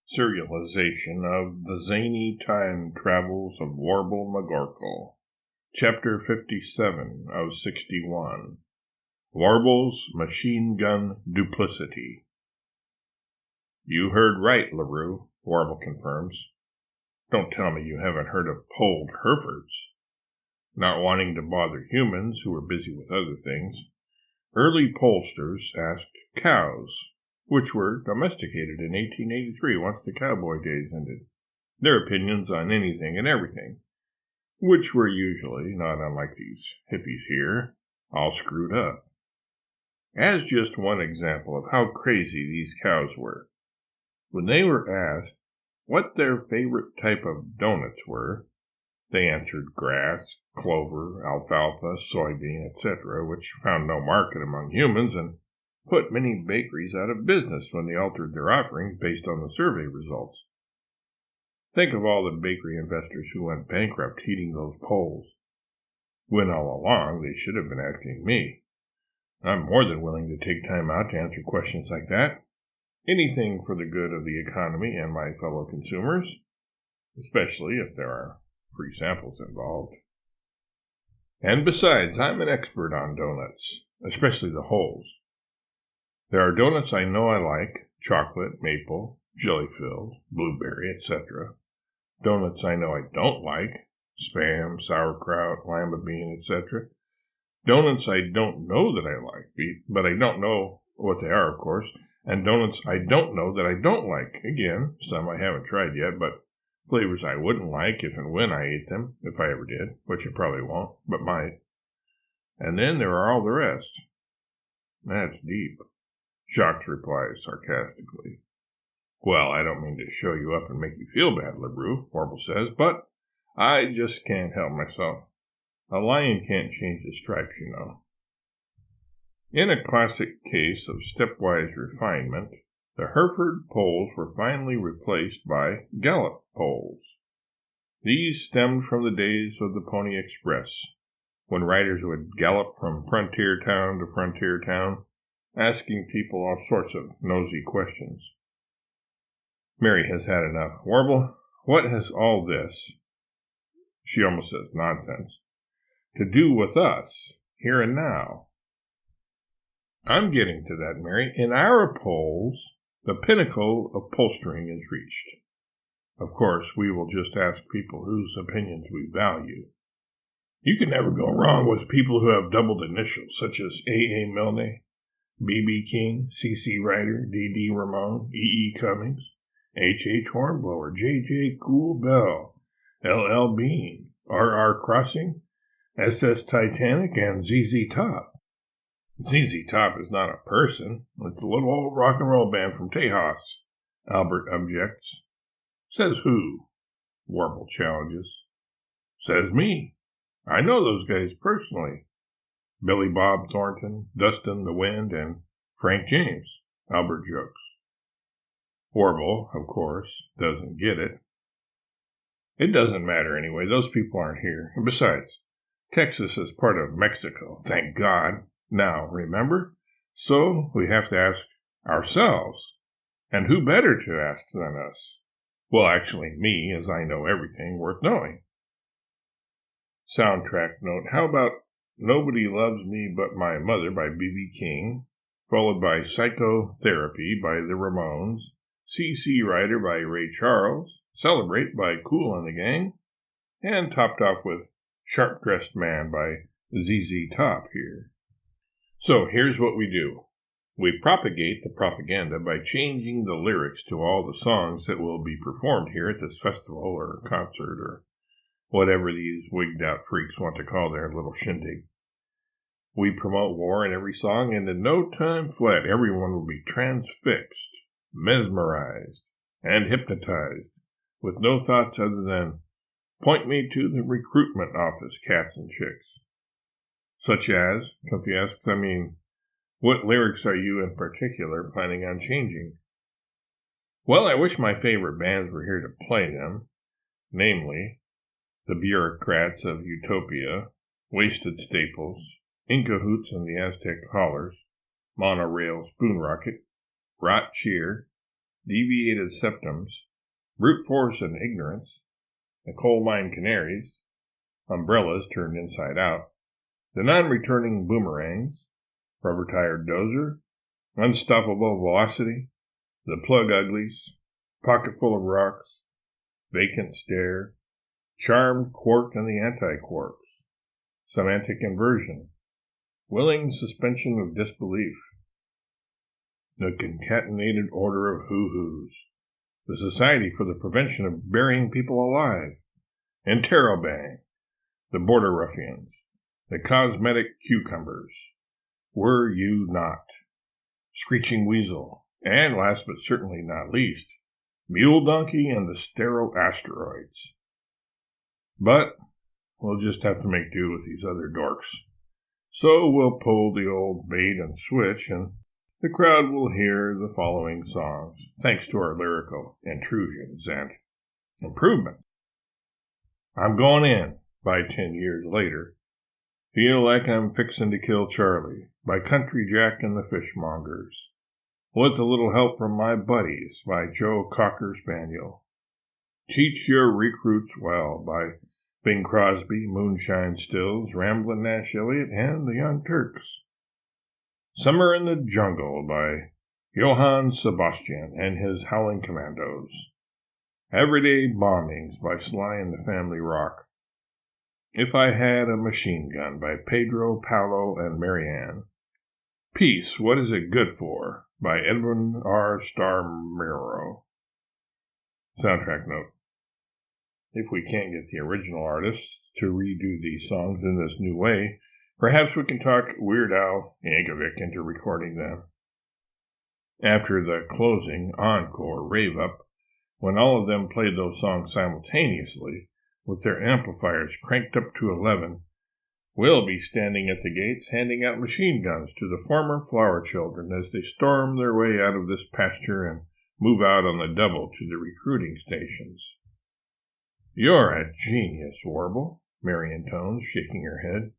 Serialization of the Zany Time Travels of Warble McGorkle. Chapter 57 of 61. Warble's Machine Gun Duplicity. You heard right, LaRue, Warble confirms. Don't tell me you haven't heard of polled Herefords. Not wanting to bother humans who were busy with other things, early pollsters asked cows, which were domesticated in 1883 once the cowboy days ended, their opinions on anything and everything, which were usually, not unlike these hippies here, all screwed up. As just one example of how crazy these cows were, when they were asked what their favorite type of donuts were, they answered grass, clover, alfalfa, soybean, etc., which found no market among humans and put many bakeries out of business when they altered their offerings based on the survey results. Think of all the bakery investors who went bankrupt heeding those polls, when all along they should have been asking me. I'm more than willing to take time out to answer questions like that. Anything for the good of the economy and my fellow consumers, especially if there are free samples involved. And besides, I'm an expert on donuts, especially the holes. There are donuts I know I like, chocolate, maple, jelly-filled, blueberry, etc. Donuts I know I don't like, Spam, sauerkraut, lima bean, etc. Donuts I don't know that I like, but I don't know what they are, of course. And donuts I don't know that I don't like. Again, some I haven't tried yet, but flavors I wouldn't like if and when I ate them, if I ever did, which I probably won't, but might. And then there are all the rest. That's deep. Jacques replies sarcastically. Well, I don't mean to show you up and make you feel bad, LaRue, Warble says, but I just can't help myself. A lion can't change his stripes, you know. In a classic case of stepwise refinement, the Hereford polls were finally replaced by Gallup polls. These stemmed from the days of the Pony Express, when riders would gallop from frontier town to frontier town, asking people all sorts of nosy questions. Mary has had enough. Warble, what has all this, she almost says nonsense, to do with us, here and now? I'm getting to that, Mary. In our polls, the pinnacle of pollstering is reached. Of course, we will just ask people whose opinions we value. You can never go wrong with people who have doubled initials, such as A.A. Milne, B.B. King, C.C. Ryder, D.D. Ramone, E.E. Cummings, H.H. Hornblower, J.J. Cool Bell, L.L. Bean, R.R. Crossing, S.S. Titanic, and Z.Z. Top. Z.Z. Top is not a person. It's a little old rock and roll band from Tejas, Albert objects. Says who? Warble challenges. Says me. I know those guys personally. Billy Bob Thornton, Dustin the Wind, and Frank James, Albert jokes. Warble, of course, doesn't get it. It doesn't matter anyway. Those people aren't here. And besides, Texas is part of Mexico, thank God. Now, remember? So we have to ask ourselves. And who better to ask than us? Well, actually, me, as I know everything worth knowing. Soundtrack note, how about Nobody Loves Me But My Mother by B.B. King, followed by Psychotherapy by the Ramones, C.C. Ryder by Ray Charles, Celebrate by Kool and the Gang, and topped off with Sharp Dressed Man by Z.Z. Top here. So here's what we do. We propagate the propaganda by changing the lyrics to all the songs that will be performed here at this festival or concert or whatever these wigged-out freaks want to call their little shindig. We promote war in every song, and in no time flat, everyone will be transfixed, mesmerized, and hypnotized, with no thoughts other than, point me to the recruitment office, cats and chicks. Such as, if you ask, what lyrics are you in particular planning on changing? Well, I wish my favorite bands were here to play them, namely, the Bureaucrats of Utopia, Wasted Staples, Inca Hoots and the Aztec Hollers, Monorail Spoon Rocket, Rot Cheer, deviated septums, brute force and ignorance, the coal mine canaries, umbrellas turned inside out, the non-returning boomerangs, rubber-tired dozer, unstoppable velocity, the plug uglies, pocketful of rocks, vacant stare, charmed quark and the anti-quarks, semantic inversion, willing suspension of disbelief, the concatenated order of hoo-hoos, the Society for the Prevention of Burying People Alive, Interrobang, the Border Ruffians, the Cosmetic Cucumbers, Were You Not, Screeching Weasel, and last but certainly not least, Mule Donkey and the Stero-Asteroids. But we'll just have to make do with these other dorks. So we'll pull the old bait and switch, and the crowd will hear the following songs, thanks to our lyrical intrusions and improvements. I'm Going In, by 10 Years Later. Feel Like I'm Fixin' to Kill Charlie, by Country Jack and the Fishmongers. With a Little Help from My Buddies, by Joe Cocker Spaniel. Teach Your Recruits Well, by Bing Crosby, Moonshine Stills, Ramblin' Nash Elliott, and the Young Turks. Summer in the Jungle, by Johann Sebastian and his Howling Commandos. Everyday Bombings, by Sly and the Family Rock. If I Had a Machine Gun, by Pedro, Paolo, and Marianne. Peace, What Is It Good For, by Edwin R. Starmiro. Soundtrack note. If we can't get the original artists to redo these songs in this new way, perhaps we can talk Weird Al Yankovic into recording them. After the closing encore rave-up, when all of them played those songs simultaneously, with their amplifiers cranked up to 11, we'll be standing at the gates handing out machine guns to the former flower children as they storm their way out of this pasture and move out on the double to the recruiting stations. You're a genius, Warble, Mary intones, shaking her head.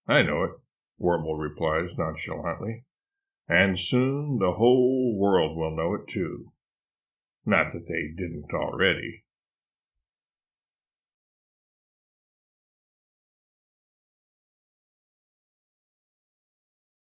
I know it, Warble replies nonchalantly, and soon the whole world will know it too. Not that they didn't already.